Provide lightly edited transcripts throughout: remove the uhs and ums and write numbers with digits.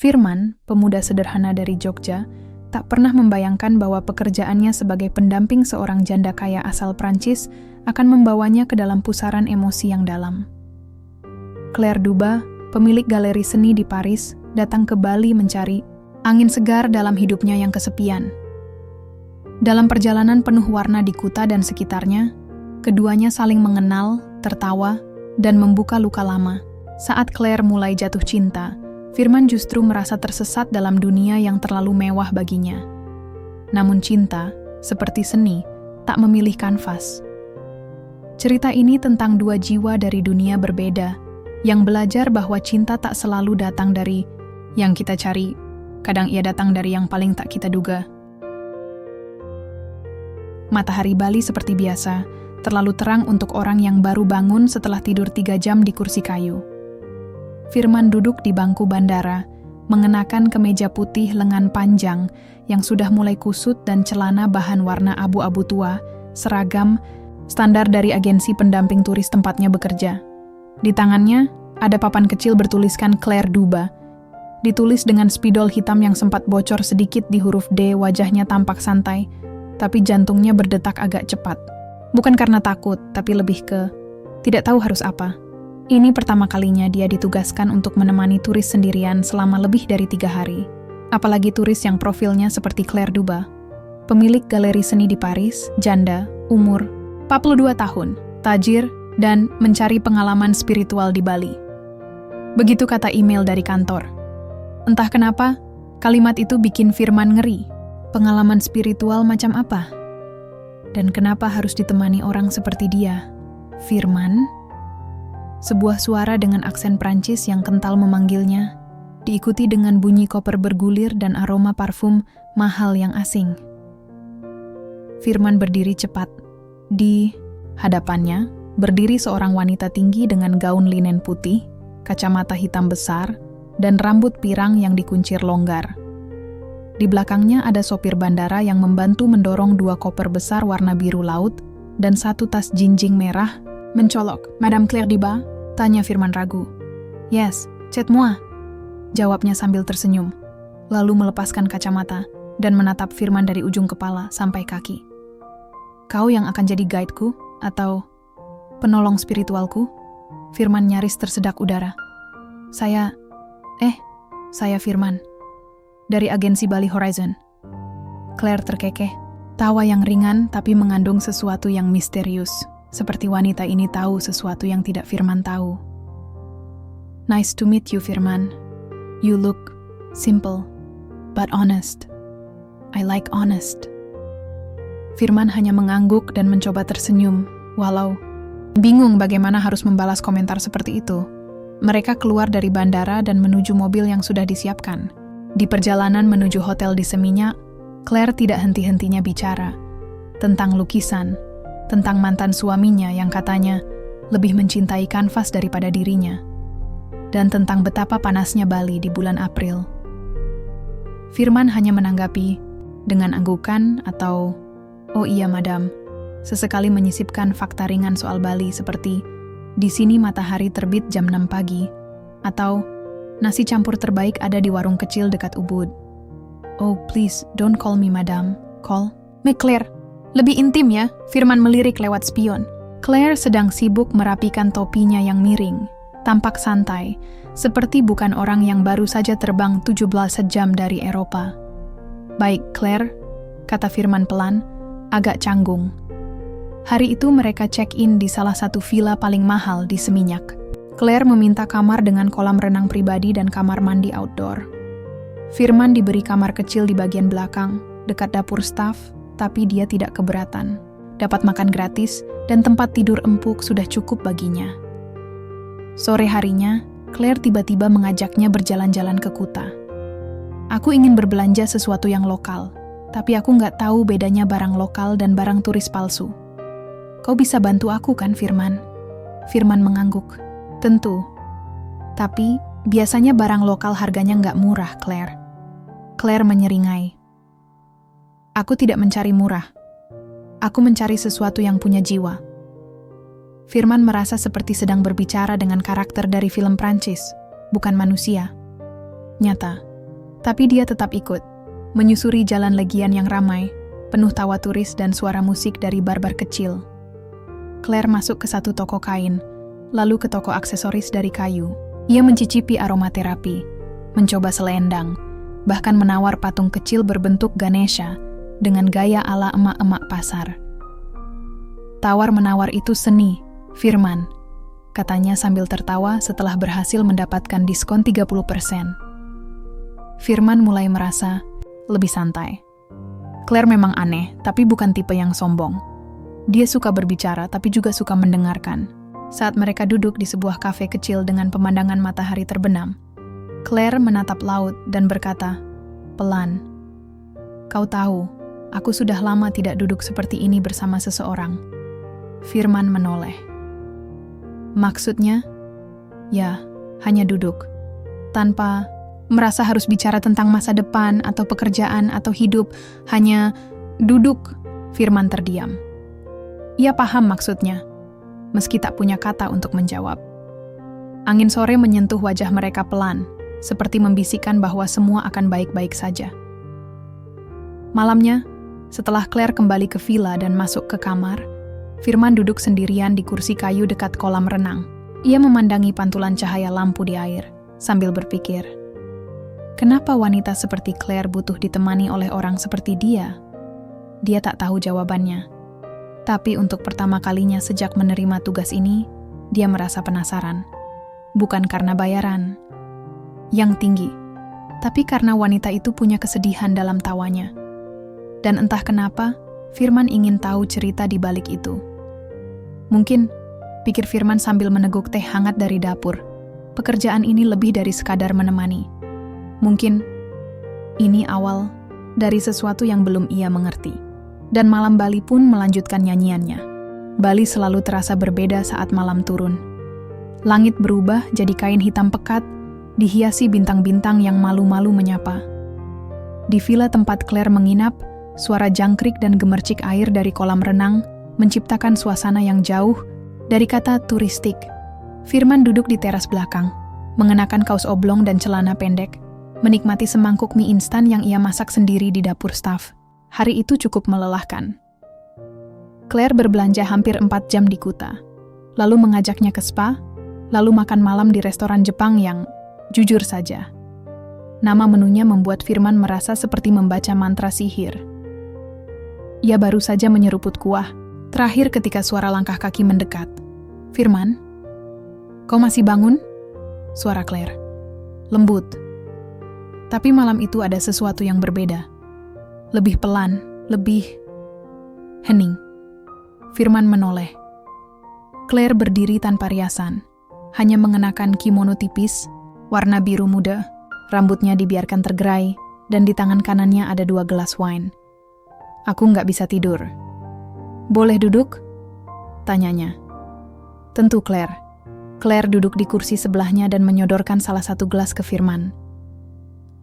Firman, pemuda sederhana dari Jogja, tak pernah membayangkan bahwa pekerjaannya sebagai pendamping seorang janda kaya asal Prancis akan membawanya ke dalam pusaran emosi yang dalam. Claire Duba, pemilik galeri seni di Paris, datang ke Bali mencari angin segar dalam hidupnya yang kesepian. Dalam perjalanan penuh warna di Kuta dan sekitarnya, keduanya saling mengenal, tertawa, dan membuka luka lama. Saat Claire mulai jatuh cinta, Firman justru merasa tersesat dalam dunia yang terlalu mewah baginya. Namun cinta, seperti seni, tak memilih kanvas. Cerita ini tentang dua jiwa dari dunia berbeda, yang belajar bahwa cinta tak selalu datang dari yang kita cari, kadang ia datang dari yang paling tak kita duga. Matahari Bali seperti biasa, terlalu terang untuk orang yang baru bangun setelah tidur 3 jam di kursi kayu. Firman duduk di bangku bandara, mengenakan kemeja putih lengan panjang yang sudah mulai kusut dan celana bahan warna abu-abu tua, seragam, standar dari agensi pendamping turis tempatnya bekerja. Di tangannya, ada papan kecil bertuliskan Claire Duba. Ditulis dengan spidol hitam yang sempat bocor sedikit di huruf D, wajahnya tampak santai, tapi jantungnya berdetak agak cepat. Bukan karena takut, tapi lebih ke tidak tahu harus apa. Ini pertama kalinya dia ditugaskan untuk menemani turis sendirian selama lebih dari 3 hari. Apalagi turis yang profilnya seperti Claire Duba, pemilik galeri seni di Paris, janda, umur 42 tahun, tajir, dan mencari pengalaman spiritual di Bali. Begitu kata email dari kantor. Entah kenapa, kalimat itu bikin Firman ngeri. Pengalaman spiritual macam apa? Dan kenapa harus ditemani orang seperti dia? Firman? Sebuah suara dengan aksen Prancis yang kental memanggilnya, diikuti dengan bunyi koper bergulir dan aroma parfum mahal yang asing. Firman berdiri cepat. Di hadapannya, berdiri seorang wanita tinggi dengan gaun linen putih, kacamata hitam besar, dan rambut pirang yang dikuncir longgar. Di belakangnya ada sopir bandara yang membantu mendorong 2 koper besar warna biru laut dan 1 tas jinjing merah. Mencolok, Madame Claire Duba? Tanya Firman ragu. Yes, c'est moi, jawabnya sambil tersenyum, lalu melepaskan kacamata dan menatap Firman dari ujung kepala sampai kaki. Kau yang akan jadi guideku atau penolong spiritualku? Firman nyaris tersedak udara. Saya Firman, dari agensi Bali Horizon. Claire terkekeh, tawa yang ringan tapi mengandung sesuatu yang misterius. Seperti wanita ini tahu sesuatu yang tidak Firman tahu. Nice to meet you, Firman. You look simple, but honest. I like honest. Firman hanya mengangguk dan mencoba tersenyum, walau bingung bagaimana harus membalas komentar seperti itu. Mereka keluar dari bandara dan menuju mobil yang sudah disiapkan. Di perjalanan menuju hotel di Seminyak, Claire tidak henti-hentinya bicara tentang lukisan, tentang mantan suaminya yang katanya lebih mencintai kanvas daripada dirinya, dan tentang betapa panasnya Bali di bulan April. Firman hanya menanggapi dengan anggukan atau, "Oh iya madam," sesekali menyisipkan fakta ringan soal Bali seperti, "Di sini matahari terbit jam 6 pagi," atau, "Nasi campur terbaik ada di warung kecil dekat Ubud." "Oh please, don't call me madam, call me Claire." Lebih intim ya, Firman melirik lewat spion. Claire sedang sibuk merapikan topinya yang miring, tampak santai, seperti bukan orang yang baru saja terbang 17 jam dari Eropa. "Baik, Claire," kata Firman pelan, agak canggung. Hari itu mereka check-in di salah satu villa paling mahal di Seminyak. Claire meminta kamar dengan kolam renang pribadi dan kamar mandi outdoor. Firman diberi kamar kecil di bagian belakang, dekat dapur staf, tapi dia tidak keberatan. Dapat makan gratis dan tempat tidur empuk sudah cukup baginya. Sore harinya, Claire tiba-tiba mengajaknya berjalan-jalan ke Kuta. "Aku ingin berbelanja sesuatu yang lokal, tapi aku nggak tahu bedanya barang lokal dan barang turis palsu. Kau bisa bantu aku kan, Firman?" Firman mengangguk. "Tentu. Tapi, biasanya barang lokal harganya nggak murah, Claire." Claire menyeringai. "Aku tidak mencari murah. Aku mencari sesuatu yang punya jiwa." Firman merasa seperti sedang berbicara dengan karakter dari film Prancis, bukan manusia. Nyata, Tapi dia tetap ikut, menyusuri jalan legian yang ramai, penuh tawa turis dan suara musik dari bar-bar kecil. Claire masuk ke satu toko kain, lalu ke toko aksesoris dari kayu. Ia mencicipi aromaterapi, mencoba selendang, bahkan menawar patung kecil berbentuk Ganesha dengan gaya ala emak-emak pasar. Tawar-menawar itu seni, Firman, katanya sambil tertawa setelah berhasil mendapatkan diskon 30%. Firman mulai merasa lebih santai. Claire memang aneh, tapi bukan tipe yang sombong. Dia suka berbicara, tapi juga suka mendengarkan. Saat mereka duduk di sebuah kafe kecil dengan pemandangan matahari terbenam, Claire menatap laut dan berkata, pelan, "Kau tahu, aku sudah lama tidak duduk seperti ini bersama seseorang." Firman menoleh. Maksudnya? Ya, hanya duduk. Tanpa merasa harus bicara tentang masa depan atau pekerjaan atau hidup, hanya duduk. Firman terdiam. Ia paham maksudnya, meski tak punya kata untuk menjawab. Angin sore menyentuh wajah mereka pelan, seperti membisikkan bahwa semua akan baik-baik saja. Malamnya, setelah Claire kembali ke villa dan masuk ke kamar, Firman duduk sendirian di kursi kayu dekat kolam renang. Ia memandangi pantulan cahaya lampu di air, sambil berpikir, kenapa wanita seperti Claire butuh ditemani oleh orang seperti dia? Dia tak tahu jawabannya. Tapi untuk pertama kalinya sejak menerima tugas ini, dia merasa penasaran. Bukan karena bayaran yang tinggi, tapi karena wanita itu punya kesedihan dalam tawanya. Dan entah kenapa, Firman ingin tahu cerita di balik itu. Mungkin, pikir Firman sambil meneguk teh hangat dari dapur, pekerjaan ini lebih dari sekadar menemani. Mungkin, ini awal dari sesuatu yang belum ia mengerti. Dan malam Bali pun melanjutkan nyanyiannya. Bali selalu terasa berbeda saat malam turun. Langit berubah jadi kain hitam pekat, dihiasi bintang-bintang yang malu-malu menyapa. Di villa tempat Claire menginap, suara jangkrik dan gemercik air dari kolam renang menciptakan suasana yang jauh dari kata turistik. Firman duduk di teras belakang, mengenakan kaos oblong dan celana pendek, menikmati semangkuk mie instan yang ia masak sendiri di dapur staf. Hari itu cukup melelahkan. Claire berbelanja hampir 4 jam di Kuta, lalu mengajaknya ke spa, lalu makan malam di restoran Jepang yang, jujur saja, nama menunya membuat Firman merasa seperti membaca mantra sihir. Ia baru saja menyeruput kuah, terakhir ketika suara langkah kaki mendekat. "Firman, kau masih bangun?" Suara Claire. Lembut. Tapi malam itu ada sesuatu yang berbeda. Lebih pelan, lebih hening. Firman menoleh. Claire berdiri tanpa riasan, hanya mengenakan kimono tipis, warna biru muda, rambutnya dibiarkan tergerai, dan di tangan kanannya ada 2 gelas wine. "Aku nggak bisa tidur." "Boleh duduk?" tanyanya. Tentu Claire. Claire duduk di kursi sebelahnya dan menyodorkan salah satu gelas ke Firman.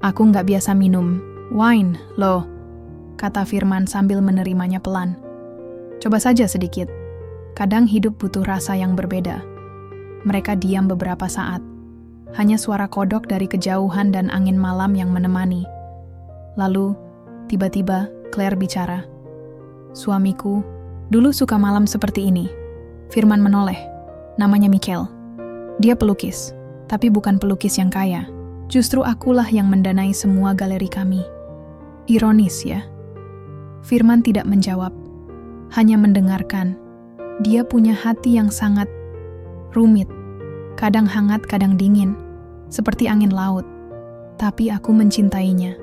"Aku nggak biasa minum wine, loh," kata Firman sambil menerimanya pelan. "Coba saja sedikit. Kadang hidup butuh rasa yang berbeda." Mereka diam beberapa saat. Hanya suara kodok dari kejauhan dan angin malam yang menemani. Lalu, tiba-tiba Claire bicara. "Suamiku dulu suka malam seperti ini." Firman menoleh. "Namanya Michael. Dia pelukis, tapi bukan pelukis yang kaya. Justru akulah yang mendanai semua galeri kami." Ironis ya. Firman tidak menjawab, hanya mendengarkan. Dia punya hati yang sangat rumit, kadang hangat, kadang dingin, seperti angin laut. Tapi aku mencintainya,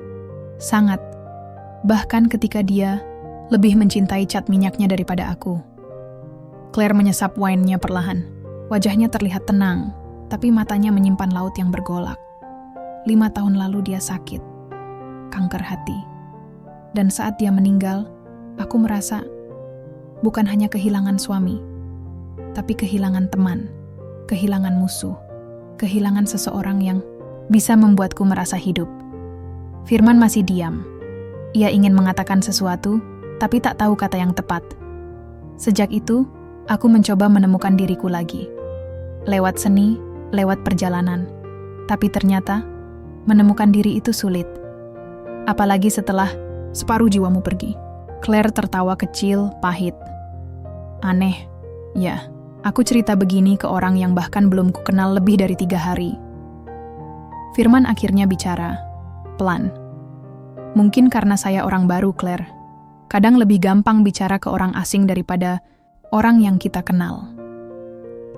sangat. Bahkan ketika dia lebih mencintai cat minyaknya daripada aku. Claire menyesap wine-nya perlahan. Wajahnya terlihat tenang, tapi matanya menyimpan laut yang bergolak. 5 tahun lalu dia sakit, kanker hati. Dan saat dia meninggal, aku merasa bukan hanya kehilangan suami, tapi kehilangan teman, kehilangan musuh, kehilangan seseorang yang bisa membuatku merasa hidup. Firman masih diam. Ia ingin mengatakan sesuatu, tapi tak tahu kata yang tepat. Sejak itu, aku mencoba menemukan diriku lagi. Lewat seni, lewat perjalanan. Tapi ternyata, menemukan diri itu sulit. Apalagi setelah separuh jiwamu pergi. Claire tertawa kecil, pahit. Aneh, ya, aku cerita begini ke orang yang bahkan belum kukenal lebih dari 3 hari. Firman akhirnya bicara, pelan. Mungkin karena saya orang baru, Claire. Kadang lebih gampang bicara ke orang asing daripada orang yang kita kenal.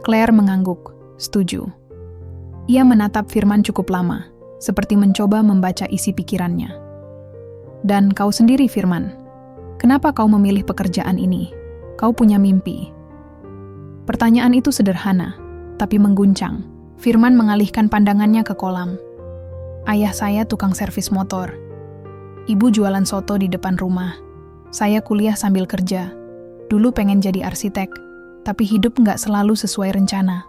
Claire mengangguk, setuju. Ia menatap Firman cukup lama, seperti mencoba membaca isi pikirannya. Dan kau sendiri, Firman, kenapa kau memilih pekerjaan ini? Kau punya mimpi. Pertanyaan itu sederhana, tapi mengguncang. Firman mengalihkan pandangannya ke kolam. Ayah saya tukang servis motor. Ibu jualan soto di depan rumah. Saya kuliah sambil kerja. Dulu pengen jadi arsitek, tapi hidup nggak selalu sesuai rencana.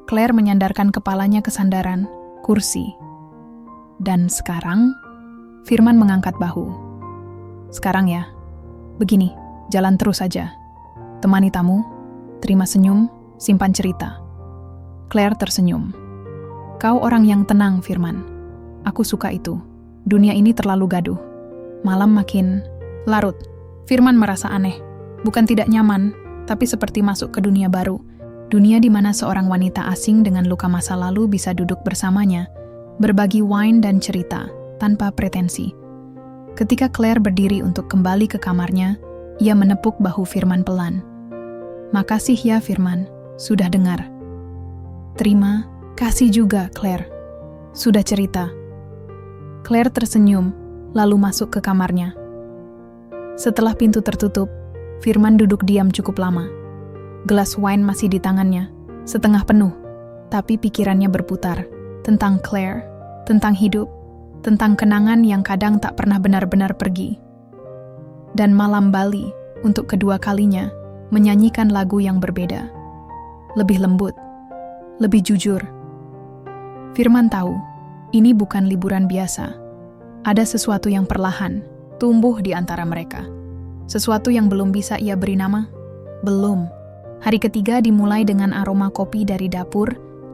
Claire menyandarkan kepalanya ke sandaran, kursi. Dan sekarang, Firman mengangkat bahu. Sekarang ya, begini, jalan terus saja. Temani tamu, terima senyum, simpan cerita. Claire tersenyum. Kau orang yang tenang, Firman. Aku suka itu. Dunia ini terlalu gaduh. Malam makin larut. Firman merasa aneh. Bukan tidak nyaman, tapi seperti masuk ke dunia baru. Dunia di mana seorang wanita asing dengan luka masa lalu bisa duduk bersamanya, berbagi wine dan cerita, tanpa pretensi. Ketika Claire berdiri untuk kembali ke kamarnya, ia menepuk bahu Firman pelan. Makasih ya, Firman. Sudah dengar. Terima kasih juga, Claire. Sudah cerita. Claire tersenyum, lalu masuk ke kamarnya. Setelah pintu tertutup, Firman duduk diam cukup lama. Gelas wine masih di tangannya, setengah penuh, tapi pikirannya berputar tentang Claire, tentang hidup, tentang kenangan yang kadang tak pernah benar-benar pergi. Dan malam Bali, untuk kedua kalinya, menyanyikan lagu yang berbeda. Lebih lembut, lebih jujur. Firman tahu, ini bukan liburan biasa. Ada sesuatu yang perlahan tumbuh di antara mereka. Sesuatu yang belum bisa ia beri nama? Belum. Hari ketiga dimulai dengan aroma kopi dari dapur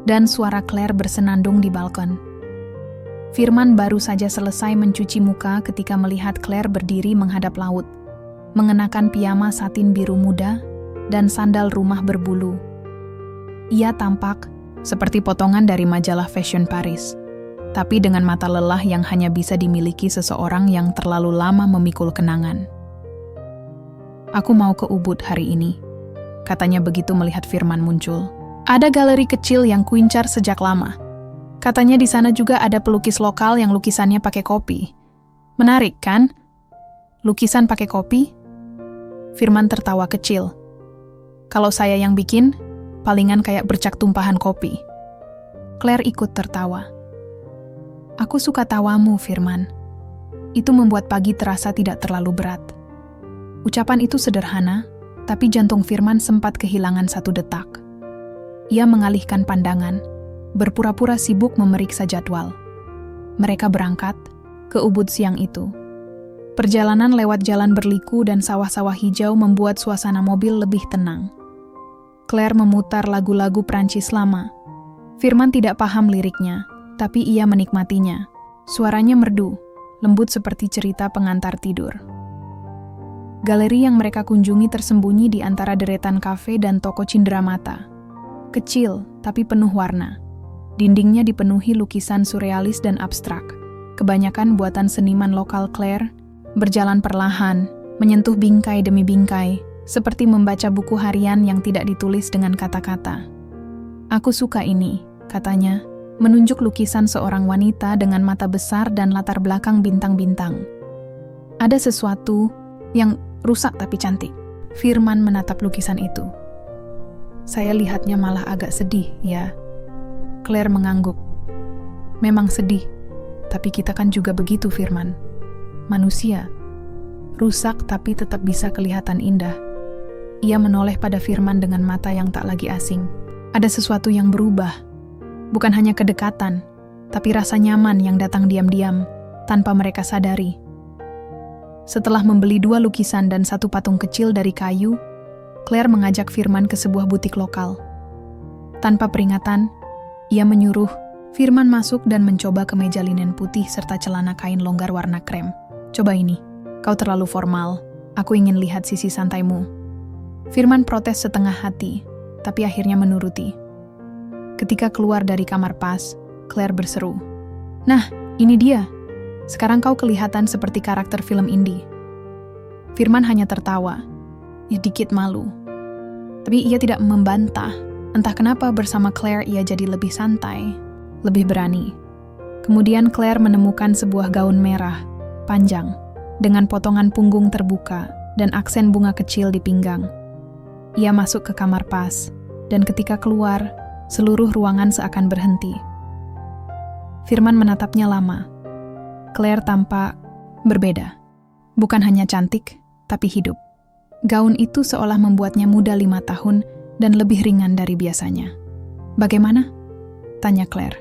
dan suara Claire bersenandung di balkon. Firman baru saja selesai mencuci muka ketika melihat Claire berdiri menghadap laut, mengenakan piyama satin biru muda dan sandal rumah berbulu. Ia tampak seperti potongan dari majalah fashion Paris, tapi dengan mata lelah yang hanya bisa dimiliki seseorang yang terlalu lama memikul kenangan. Aku mau ke Ubud hari ini, katanya begitu melihat Firman muncul. Ada galeri kecil yang kuincar sejak lama. Katanya di sana juga ada pelukis lokal yang lukisannya pakai kopi. Menarik, kan? Lukisan pakai kopi? Firman tertawa kecil. Kalau saya yang bikin, palingan kayak bercak tumpahan kopi. Claire ikut tertawa. Aku suka tawamu, Firman. Itu membuat pagi terasa tidak terlalu berat. Ucapan itu sederhana, tapi jantung Firman sempat kehilangan 1 detak. Ia mengalihkan pandangan, berpura-pura sibuk memeriksa jadwal. Mereka berangkat ke Ubud siang itu. Perjalanan lewat jalan berliku dan sawah-sawah hijau membuat suasana mobil lebih tenang. Claire memutar lagu-lagu Prancis lama. Firman tidak paham liriknya, tapi ia menikmatinya. Suaranya merdu, lembut seperti cerita pengantar tidur. Galeri yang mereka kunjungi tersembunyi di antara deretan kafe dan toko cenderamata. Kecil, tapi penuh warna. Dindingnya dipenuhi lukisan surrealis dan abstrak. Kebanyakan buatan seniman lokal. Claire berjalan perlahan, menyentuh bingkai demi bingkai, seperti membaca buku harian yang tidak ditulis dengan kata-kata. Aku suka ini, katanya, menunjuk lukisan seorang wanita dengan mata besar dan latar belakang bintang-bintang. Ada sesuatu yang rusak tapi cantik. Firman menatap lukisan itu. Saya lihatnya malah agak sedih, ya. Claire mengangguk. Memang sedih, tapi kita kan juga begitu, Firman. Manusia. Rusak tapi tetap bisa kelihatan indah. Ia menoleh pada Firman dengan mata yang tak lagi asing. Ada sesuatu yang berubah. Bukan hanya kedekatan, tapi rasa nyaman yang datang diam-diam, tanpa mereka sadari. Setelah membeli 2 lukisan dan 1 patung kecil dari kayu, Claire mengajak Firman ke sebuah butik lokal. Tanpa peringatan, ia menyuruh Firman masuk dan mencoba kemeja linen putih serta celana kain longgar warna krem. Coba ini, kau terlalu formal. Aku ingin lihat sisi santaimu. Firman protes setengah hati, tapi akhirnya menuruti. Ketika keluar dari kamar pas, Claire berseru, "Nah, ini dia. Sekarang kau kelihatan seperti karakter film indie." Firman hanya tertawa, sedikit malu. Tapi ia tidak membantah. Entah kenapa bersama Claire ia jadi lebih santai, lebih berani. Kemudian Claire menemukan sebuah gaun merah, panjang, dengan potongan punggung terbuka dan aksen bunga kecil di pinggang. Ia masuk ke kamar pas, dan ketika keluar, seluruh ruangan seakan berhenti. Firman menatapnya lama. Claire tampak berbeda. Bukan hanya cantik, tapi hidup. Gaun itu seolah membuatnya muda 5 tahun dan lebih ringan dari biasanya. "Bagaimana?" tanya Claire.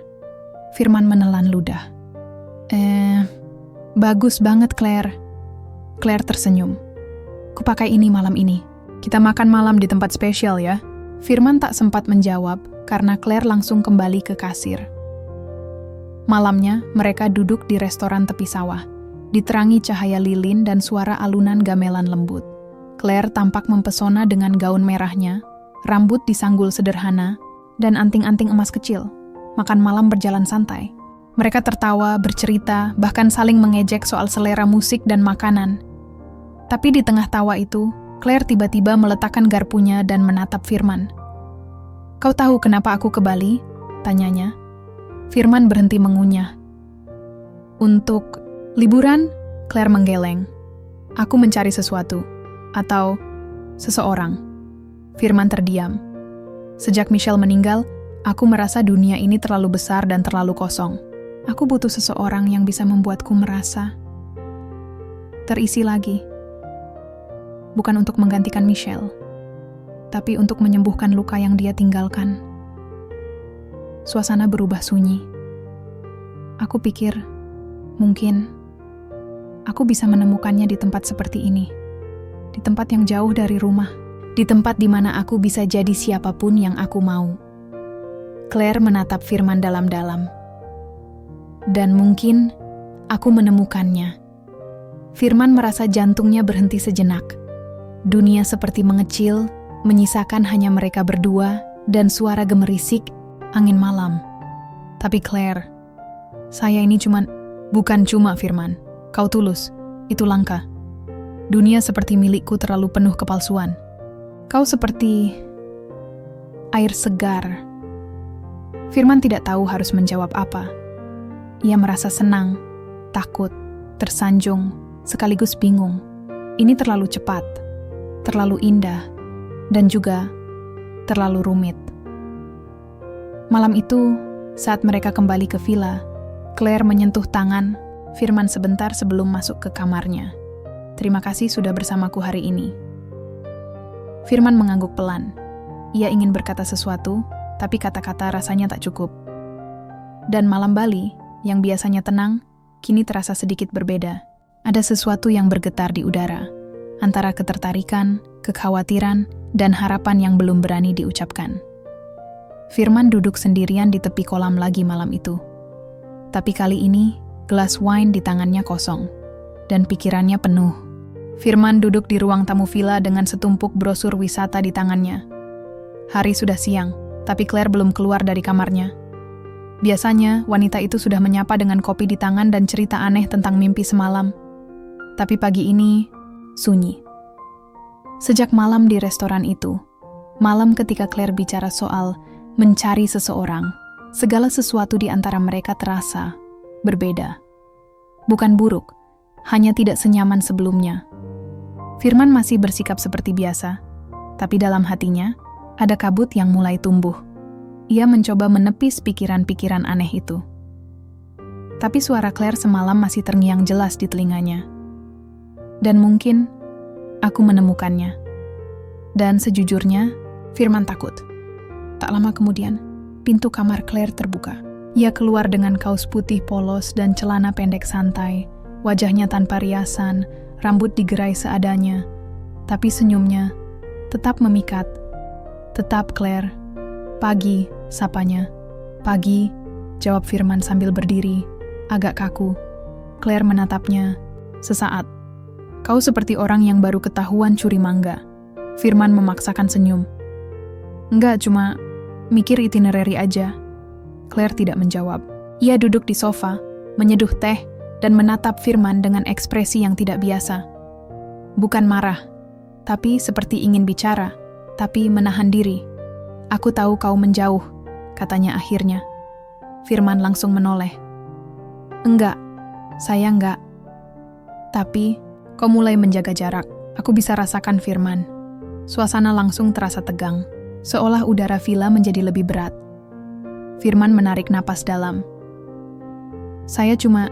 Firman menelan ludah. Bagus banget, Claire." Claire tersenyum. "Kupakai ini malam ini. Kita makan malam di tempat spesial ya." Firman tak sempat menjawab karena Claire langsung kembali ke kasir. Malamnya, mereka duduk di restoran tepi sawah, diterangi cahaya lilin dan suara alunan gamelan lembut. Claire tampak mempesona dengan gaun merahnya, rambut disanggul sederhana, dan anting-anting emas kecil. Makan malam berjalan santai. Mereka tertawa, bercerita, bahkan saling mengejek soal selera musik dan makanan. Tapi di tengah tawa itu, Claire tiba-tiba meletakkan garpunya dan menatap Firman. "Kau tahu kenapa aku ke Bali?" tanyanya. Firman berhenti mengunyah. "Untuk liburan?" Claire menggeleng. "Aku mencari sesuatu. Atau seseorang." Firman terdiam. "Sejak Michelle meninggal, aku merasa dunia ini terlalu besar dan terlalu kosong. Aku butuh seseorang yang bisa membuatku merasa terisi lagi. Bukan untuk menggantikan Michelle, tapi untuk menyembuhkan luka yang dia tinggalkan." Suasana berubah sunyi. Aku pikir, mungkin aku bisa menemukannya di tempat seperti ini. Di tempat yang jauh dari rumah. Di tempat di mana aku bisa jadi siapapun yang aku mau. Claire menatap Firman dalam-dalam. "Dan mungkin aku menemukannya." Firman merasa jantungnya berhenti sejenak. Dunia seperti mengecil, menyisakan hanya mereka berdua dan suara gemerisik angin malam. "Tapi Claire, saya ini bukan cuma Firman. Kau tulus, itu langka. Dunia seperti milikku terlalu penuh kepalsuan. Kau seperti air segar." Firman tidak tahu harus menjawab apa. Ia merasa senang, takut, tersanjung, sekaligus bingung. Ini terlalu cepat, terlalu indah, dan juga terlalu rumit. Malam itu, saat mereka kembali ke villa, Claire menyentuh tangan Firman sebentar sebelum masuk ke kamarnya. "Terima kasih sudah bersamaku hari ini." Firman mengangguk pelan. Ia ingin berkata sesuatu, tapi kata-kata rasanya tak cukup. Dan malam Bali, yang biasanya tenang, kini terasa sedikit berbeda. Ada sesuatu yang bergetar di udara, antara ketertarikan, kekhawatiran, dan harapan yang belum berani diucapkan. Firman duduk sendirian di tepi kolam lagi malam itu. Tapi kali ini, gelas wine di tangannya kosong, dan pikirannya penuh. Firman duduk di ruang tamu villa dengan setumpuk brosur wisata di tangannya. Hari sudah siang, tapi Claire belum keluar dari kamarnya. Biasanya, wanita itu sudah menyapa dengan kopi di tangan dan cerita aneh tentang mimpi semalam. Tapi pagi ini, sunyi. Sejak malam di restoran itu, malam ketika Claire bicara soal mencari seseorang, segala sesuatu di antara mereka terasa berbeda. Bukan buruk, hanya tidak senyaman sebelumnya. Firman masih bersikap seperti biasa, tapi dalam hatinya ada kabut yang mulai tumbuh. Ia mencoba menepis pikiran-pikiran aneh itu. Tapi suara Claire semalam masih terngiang jelas di telinganya. Dan mungkin aku menemukannya. Dan sejujurnya, Firman takut. Tak lama kemudian, pintu kamar Claire terbuka. Ia keluar dengan kaos putih polos dan celana pendek santai, wajahnya tanpa riasan, rambut digerai seadanya, tapi senyumnya tetap memikat. "Tetap Claire." "Pagi," sapanya. "Pagi, jawab Firman sambil berdiri, agak kaku. Claire menatapnya. Sesaat. Kau seperti orang yang baru ketahuan curi mangga. Firman memaksakan senyum. Enggak, cuma mikir itinerary aja. Claire tidak menjawab. Ia duduk di sofa, menyeduh teh, dan menatap Firman dengan ekspresi yang tidak biasa. Bukan marah, tapi seperti ingin bicara, tapi menahan diri. Aku tahu kau menjauh, katanya akhirnya. Firman langsung menoleh. Enggak, saya enggak. Tapi, kau mulai menjaga jarak. Aku bisa rasakan Firman. Suasana langsung terasa tegang, seolah udara villa menjadi lebih berat. Firman menarik napas dalam. Saya cuma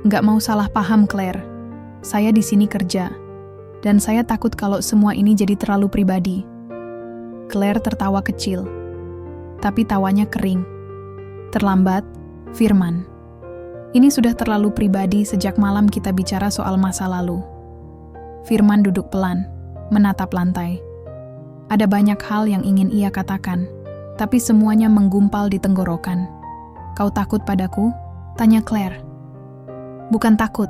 enggak mau salah paham, Claire. Saya di sini kerja, dan saya takut kalau semua ini jadi terlalu pribadi. Claire tertawa kecil, tapi tawanya kering. Terlambat, Firman. Ini sudah terlalu pribadi sejak malam kita bicara soal masa lalu. Firman duduk pelan, menatap lantai. Ada banyak hal yang ingin ia katakan, tapi semuanya menggumpal di tenggorokan. Kau takut padaku? Tanya Claire. Bukan takut,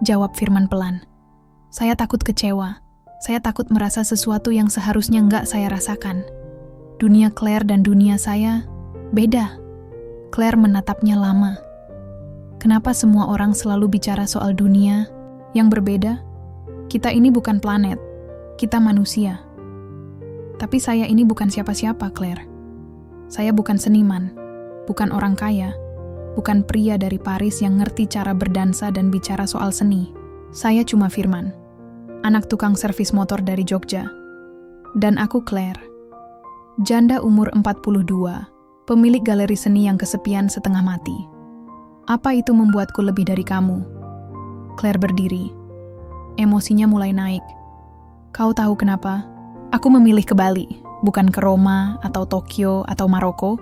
jawab Firman pelan. Saya takut kecewa. Saya takut merasa sesuatu yang seharusnya enggak saya rasakan. Dunia Claire dan dunia saya beda. Claire menatapnya lama. Kenapa semua orang selalu bicara soal dunia yang berbeda? Kita ini bukan planet, kita manusia. Tapi saya ini bukan siapa-siapa, Claire. Saya bukan seniman, bukan orang kaya, bukan pria dari Paris yang ngerti cara berdansa dan bicara soal seni. Saya cuma Firman, anak tukang servis motor dari Jogja. Dan aku Claire, janda umur 42, pemilik galeri seni yang kesepian setengah mati. Apa itu membuatku lebih dari kamu? Claire berdiri. Emosinya mulai naik. Kau tahu kenapa? Aku memilih ke Bali, bukan ke Roma atau Tokyo atau Maroko.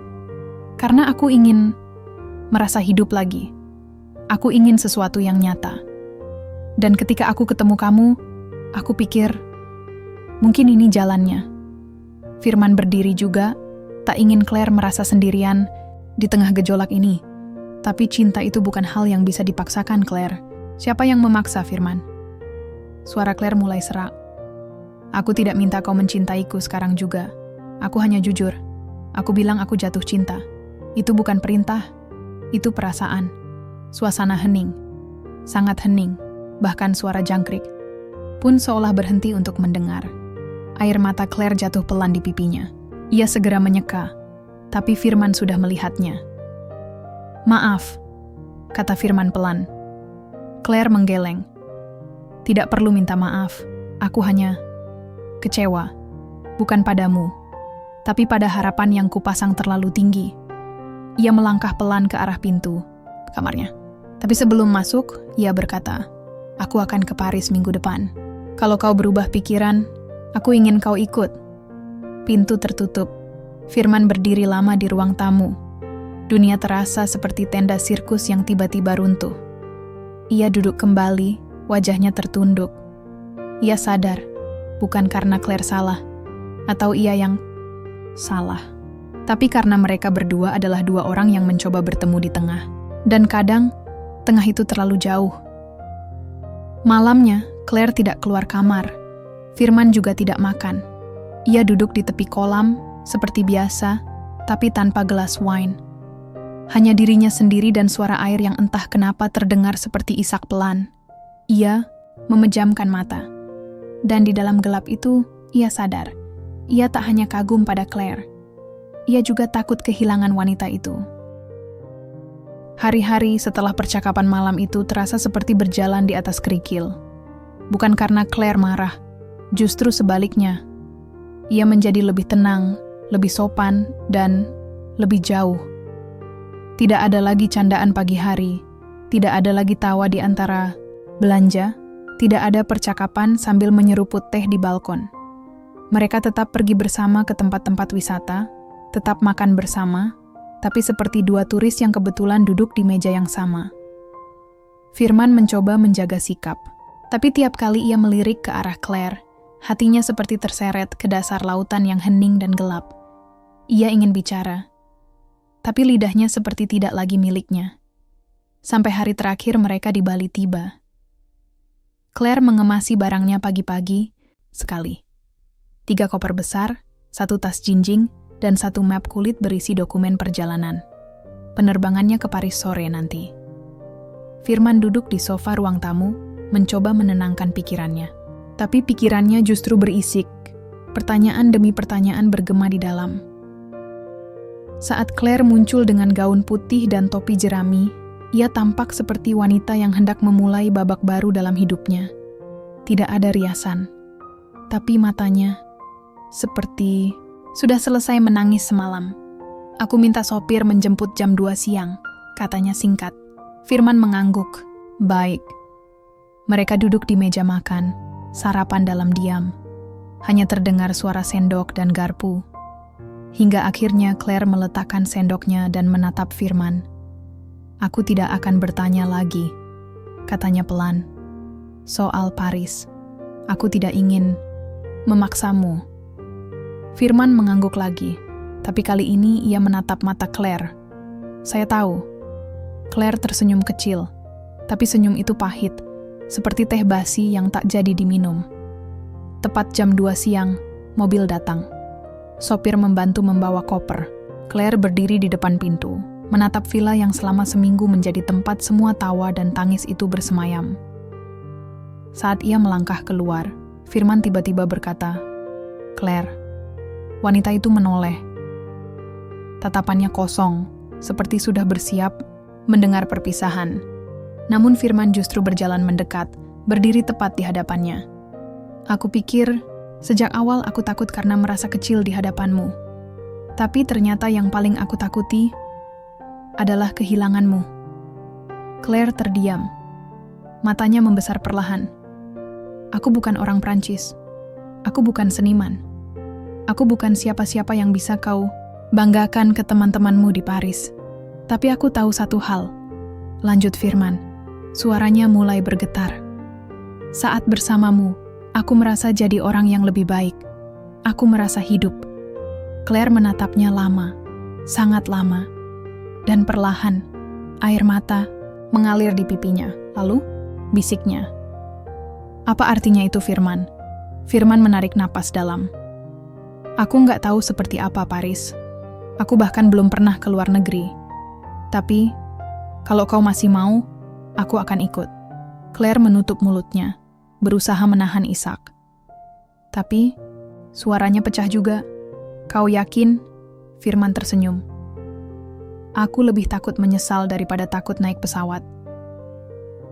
Karena aku ingin merasa hidup lagi. Aku ingin sesuatu yang nyata. Dan ketika aku ketemu kamu, aku pikir, mungkin ini jalannya. Firman berdiri juga, tak ingin Claire merasa sendirian di tengah gejolak ini. Tapi cinta itu bukan hal yang bisa dipaksakan, Claire. Siapa yang memaksa, Firman? Suara Claire mulai serak. Aku tidak minta kau mencintaiku sekarang juga. Aku hanya jujur. Aku bilang aku jatuh cinta. Itu bukan perintah. Itu perasaan. Suasana hening. Sangat hening. Bahkan suara jangkrik pun seolah berhenti untuk mendengar. Air mata Claire jatuh pelan di pipinya. Ia segera menyeka. Tapi Firman sudah melihatnya. Maaf, kata Firman pelan. Claire menggeleng. Tidak perlu minta maaf, aku hanya kecewa. Bukan padamu, tapi pada harapan yang kupasang terlalu tinggi. Ia melangkah pelan ke arah pintu kamarnya. Tapi sebelum masuk, ia berkata, aku akan ke Paris minggu depan. Kalau kau berubah pikiran, aku ingin kau ikut. Pintu tertutup. Firman berdiri lama di ruang tamu. Dunia terasa seperti tenda sirkus yang tiba-tiba runtuh. Ia duduk kembali, wajahnya tertunduk. Ia sadar, bukan karena Claire salah, atau ia yang salah. Tapi karena mereka berdua adalah dua orang yang mencoba bertemu di tengah. Dan kadang, tengah itu terlalu jauh. Malamnya, Claire tidak keluar kamar. Firman juga tidak makan. Ia duduk di tepi kolam, seperti biasa, tapi tanpa gelas wine. Hanya dirinya sendiri dan suara air yang entah kenapa terdengar seperti isak pelan. Ia memejamkan mata. Dan di dalam gelap itu, ia sadar. Ia tak hanya kagum pada Claire. Ia juga takut kehilangan wanita itu. Hari-hari setelah percakapan malam itu terasa seperti berjalan di atas kerikil. Bukan karena Claire marah, justru sebaliknya. Ia menjadi lebih tenang, lebih sopan, dan lebih jauh. Tidak ada lagi candaan pagi hari, tidak ada lagi tawa di antara belanja, tidak ada percakapan sambil menyeruput teh di balkon. Mereka tetap pergi bersama ke tempat-tempat wisata, tetap makan bersama, tapi seperti dua turis yang kebetulan duduk di meja yang sama. Firman mencoba menjaga sikap, tapi tiap kali ia melirik ke arah Claire, hatinya seperti terseret ke dasar lautan yang hening dan gelap. Ia ingin bicara. tapi lidahnya seperti tidak lagi miliknya. Sampai hari terakhir mereka di Bali tiba. Claire mengemasi barangnya pagi-pagi sekali. 3 koper besar, 1 tas jinjing, dan 1 map kulit berisi dokumen perjalanan. Penerbangannya ke Paris sore nanti. Firman duduk di sofa ruang tamu, mencoba menenangkan pikirannya. Tapi pikirannya justru berisik. Pertanyaan demi pertanyaan bergema di dalam. Saat Claire muncul dengan gaun putih dan topi jerami, ia tampak seperti wanita yang hendak memulai babak baru dalam hidupnya. Tidak ada riasan, tapi matanya seperti sudah selesai menangis semalam. Aku minta sopir menjemput jam 2 siang, katanya singkat. Firman mengangguk. Baik. Mereka duduk di meja makan, sarapan dalam diam. Hanya terdengar suara sendok dan garpu. Hingga akhirnya Claire meletakkan sendoknya dan menatap Firman. Aku tidak akan bertanya lagi, katanya pelan. Soal Paris, aku tidak ingin memaksamu. Firman mengangguk lagi, tapi kali ini ia menatap mata Claire. Saya tahu. Claire tersenyum kecil, tapi senyum itu pahit, seperti teh basi yang tak jadi diminum. Tepat jam 2 siang, mobil datang. Sopir membantu membawa koper. Claire berdiri di depan pintu, menatap villa yang selama seminggu menjadi tempat semua tawa dan tangis itu bersemayam. Saat ia melangkah keluar, Firman tiba-tiba berkata, Claire, wanita itu menoleh. Tatapannya kosong, seperti sudah bersiap mendengar perpisahan. Namun Firman justru berjalan mendekat, berdiri tepat di hadapannya. Aku pikir, sejak awal aku takut karena merasa kecil di hadapanmu. Tapi ternyata yang paling aku takuti adalah kehilanganmu. Claire terdiam. Matanya membesar perlahan. Aku bukan orang Prancis. Aku bukan seniman. Aku bukan siapa-siapa yang bisa kau banggakan ke teman-temanmu di Paris. Tapi aku tahu satu hal. Lanjut Firman. Suaranya mulai bergetar. Saat bersamamu, aku merasa jadi orang yang lebih baik. Aku merasa hidup. Claire menatapnya lama, sangat lama. Dan perlahan, air mata mengalir di pipinya. Lalu, bisiknya. Apa artinya itu Firman? Firman menarik napas dalam. Aku nggak tahu seperti apa Paris. Aku bahkan belum pernah ke luar negeri. Tapi, kalau kau masih mau, aku akan ikut. Claire menutup mulutnya, berusaha menahan isak. Tapi, suaranya pecah juga. Kau yakin? Firman tersenyum. Aku lebih takut menyesal daripada takut naik pesawat.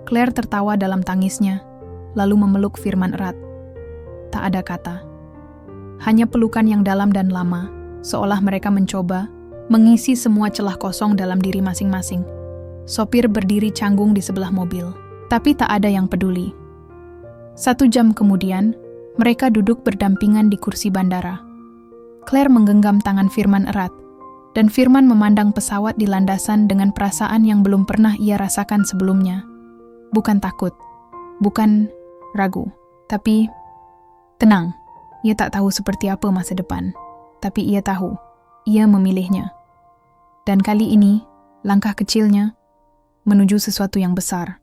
Claire tertawa dalam tangisnya, lalu memeluk Firman erat. Tak ada kata. Hanya pelukan yang dalam dan lama, seolah mereka mencoba mengisi semua celah kosong dalam diri masing-masing. Sopir berdiri canggung di sebelah mobil, tapi tak ada yang peduli. 1 jam kemudian, mereka duduk berdampingan di kursi bandara. Claire menggenggam tangan Firman erat, dan Firman memandang pesawat di landasan dengan perasaan yang belum pernah ia rasakan sebelumnya. Bukan takut, bukan ragu, tapi tenang. Ia tak tahu seperti apa masa depan, tapi ia tahu, ia memilihnya. Dan kali ini, langkah kecilnya menuju sesuatu yang besar.